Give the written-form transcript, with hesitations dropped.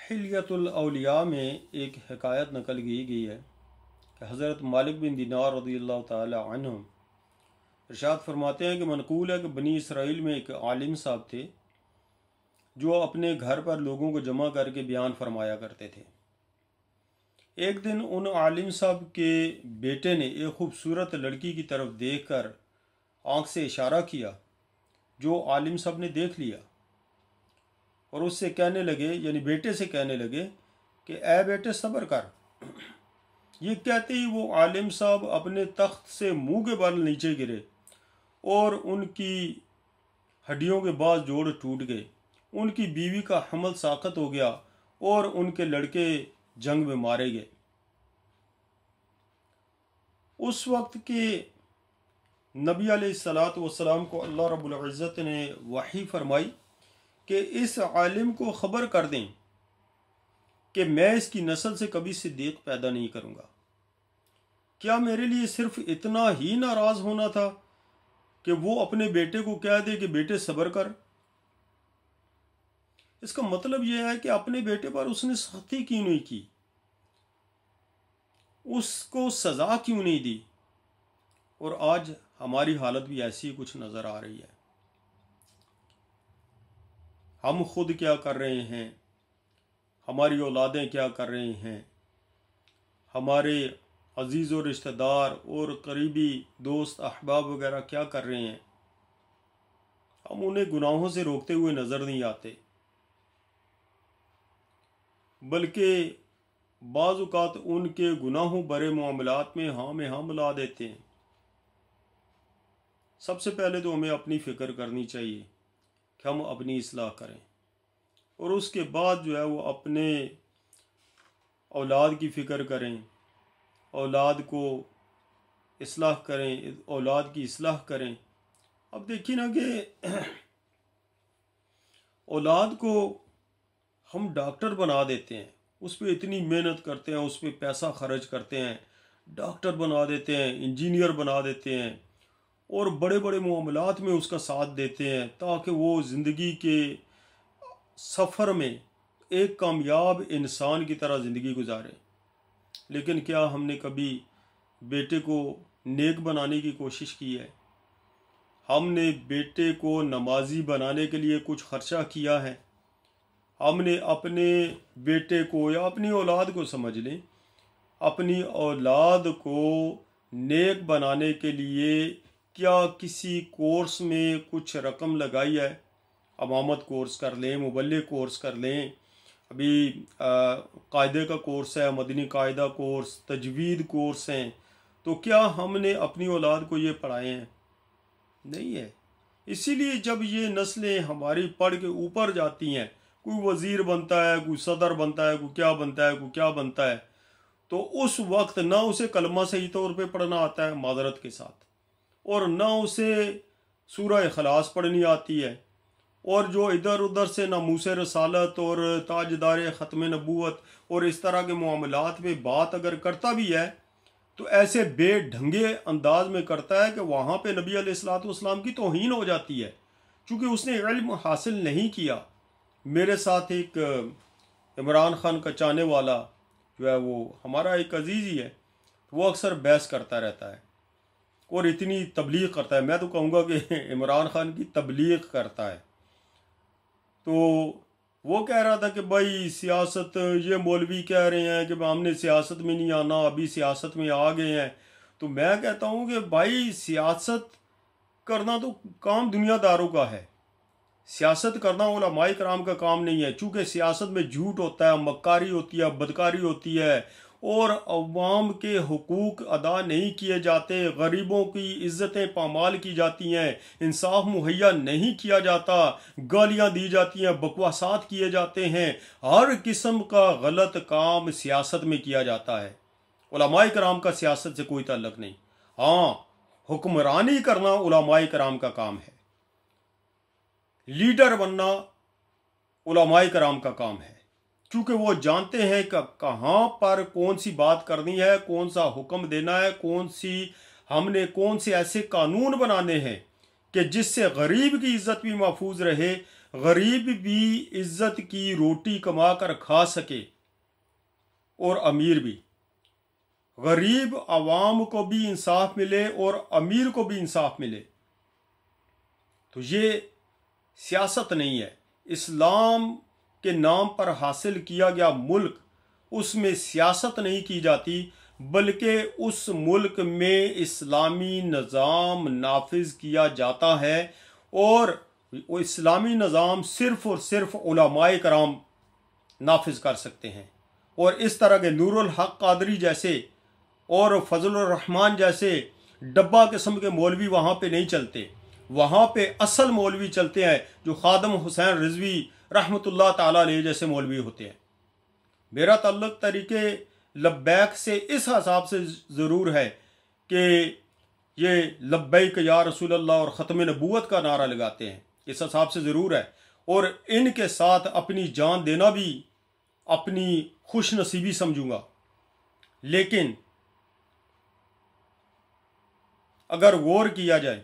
हिलियतुल औलिया में एक हकायत नकल की गई है कि हज़रत मालिक बिन दिनार रज़ियल्लाहु ताला अन्हु इरशाद फरमाते हैं कि मनकूल है कि बनी इसराइल में एक आलिम साहब थे जो अपने घर पर लोगों को जमा करके बयान फरमाया करते थे। एक दिन उन आलिम साहब के बेटे ने एक खूबसूरत लड़की की तरफ देखकर आंख से इशारा किया, जो आलिम साहब ने देख लिया और उससे कहने लगे, यानी बेटे से कहने लगे कि ए बेटे सब्र कर। ये कहते ही वो आलिम साहब अपने तख्त से मुंह के बल नीचे गिरे और उनकी हड्डियों के बाद जोड़ टूट गए। उनकी बीवी का हमल साक़त हो गया और उनके लड़के जंग में मारे गए। उस वक्त के नबी अलैहिस्सलातु वस्सलाम को अल्लाह रब्बुल इज़्ज़त ने वही फरमाई कि इस आलिम को ख़बर कर दें कि मैं इसकी नस्ल से कभी सिद्दीक़ पैदा नहीं करूँगा। क्या मेरे लिए सिर्फ इतना ही नाराज़ होना था कि वो अपने बेटे को कह दे कि बेटे सब्र कर? इसका मतलब यह है कि अपने बेटे पर उसने सख्ती क्यों नहीं की, उसको सज़ा क्यों नहीं दी। और आज हमारी हालत भी ऐसी कुछ नज़र आ रही है। हम खुद क्या कर रहे हैं, हमारी औलादें क्या कर रहे हैं, हमारे अजीज़ और रिश्तेदार और करीबी दोस्त अहबाब वगैरह क्या कर रहे हैं, हम उन्हें गुनाहों से रोकते हुए नज़र नहीं आते, बल्कि बाज़ औक़ात उनके गुनाहों भरे मामलात में हाँ मिला देते हैं। सबसे पहले तो हमें अपनी फ़िक्र करनी चाहिए कि हम अपनी इस्लाह करें और उसके बाद जो है वो अपने औलाद की फ़िक्र करें, औलाद को इस्लाह करें, औलाद की इस्लाह करें। अब देखिए ना कि औलाद को हम डॉक्टर बना देते हैं, उस पर इतनी मेहनत करते हैं, उस पर पैसा खर्च करते हैं, डॉक्टर बना देते हैं, इंजीनियर बना देते हैं और बड़े बड़े मामलात में उसका साथ देते हैं ताकि वो ज़िंदगी के सफ़र में एक कामयाब इंसान की तरह ज़िंदगी गुजारे। लेकिन क्या हमने कभी बेटे को नेक बनाने की कोशिश की है? हमने बेटे को नमाजी बनाने के लिए कुछ खर्चा किया है? हमने अपने बेटे को या अपनी औलाद को समझ लें, अपनी औलाद को नेक बनाने के लिए क्या किसी कोर्स में कुछ रकम लगाई है? अमामत कोर्स कर लें, मुबल्लिग कोर्स कर लें, अभी कायदे का कोर्स है, मदनी कायदा कोर्स, तजवीद कोर्स हैं, तो क्या हमने अपनी औलाद को ये पढ़ाए हैं? नहीं है। इसीलिए जब ये नस्लें हमारी पढ़ के ऊपर जाती हैं, कोई वज़ीर बनता है, कोई सदर बनता है, कोई क्या बनता है, कोई क्या बनता है, तो उस वक्त ना उसे कलमा सही तौर पे पढ़ना आता है मादरत के साथ, और ना उसे सूरह इखलास पढ़नी आती है, और जो इधर उधर से नामूस रसालत और ताजदार ख़त्म नबूवत और इस तरह के मामलात में बात अगर करता भी है तो ऐसे बेढंगे अंदाज में करता है कि वहाँ पे नबी अलैहिस्सलातु वस्सलाम की तौहीन हो जाती है, क्योंकि उसने इल्म हासिल नहीं किया। मेरे साथ एक इमरान खान का चाहने वाला जो है, वो हमारा एक अजीज़ ही है, वो अक्सर बहस करता रहता है और इतनी तबलीग करता है, मैं तो कहूँगा कि इमरान खान की तबलीग करता है। तो वो कह रहा था कि भाई सियासत, ये मौलवी कह रहे हैं कि हमने सियासत में नहीं आना, अभी सियासत में आ गए हैं। तो मैं कहता हूँ कि भाई सियासत करना तो काम दुनियादारों का है, सियासत करना उलमाए कराम का काम नहीं है, चूँकि सियासत में झूठ होता है, मक्कारी होती है, बदकारी होती है और अवाम के हुकूक अदा नहीं किए जाते, गरीबों की इज़्ज़तें पामाल की जाती हैं, इंसाफ मुहैया नहीं किया जाता, गालियाँ दी जाती हैं, बकवासात किए जाते हैं, हर किस्म का गलत काम सियासत में किया जाता है। उलमाए कराम का सियासत से कोई ताल्लुक़ नहीं। हाँ, हुक्मरानी करना उलमाए कराम का काम है, लीडर बनना उलमाए कराम का काम है, क्योंकि वो जानते हैं कि कहाँ पर कौन सी बात करनी है, कौन सा हुक्म देना है, कौन से ऐसे कानून बनाने हैं कि जिससे गरीब की इज्जत भी महफूज रहे, गरीब भी इज्जत की रोटी कमा कर खा सके और अमीर भी। गरीब आवाम को भी इंसाफ मिले और अमीर को भी इंसाफ मिले। तो ये सियासत नहीं है। इस्लाम के नाम पर हासिल किया गया मुल्क, उसमें सियासत नहीं की जाती, बल्कि उस मुल्क में इस्लामी निज़ाम नाफिज किया जाता है। और वो इस्लामी निज़ाम सिर्फ़ और सिर्फ उलमाए कराम नाफिज कर सकते हैं। और इस तरह के नूरुल हक कादरी जैसे और फजलुर रहमान जैसे डब्बा किस्म के मौलवी वहाँ पे नहीं चलते। वहाँ पे असल मौलवी चलते हैं जो खादम हुसैन रिजवी रहमतुल्लाह ताला अलैह जैसे मौलवी होते हैं। मेरा ताल्लुक तरीके लब्बैक से इस हिसाब से ज़रूर है कि ये लब्बैक या रसूल अल्लाह और ख़त्म नबूवत का नारा लगाते हैं, इस हिसाब से ज़रूर है। और इनके साथ अपनी जान देना भी अपनी खुश नसीबी समझूंगा। लेकिन अगर गौर किया जाए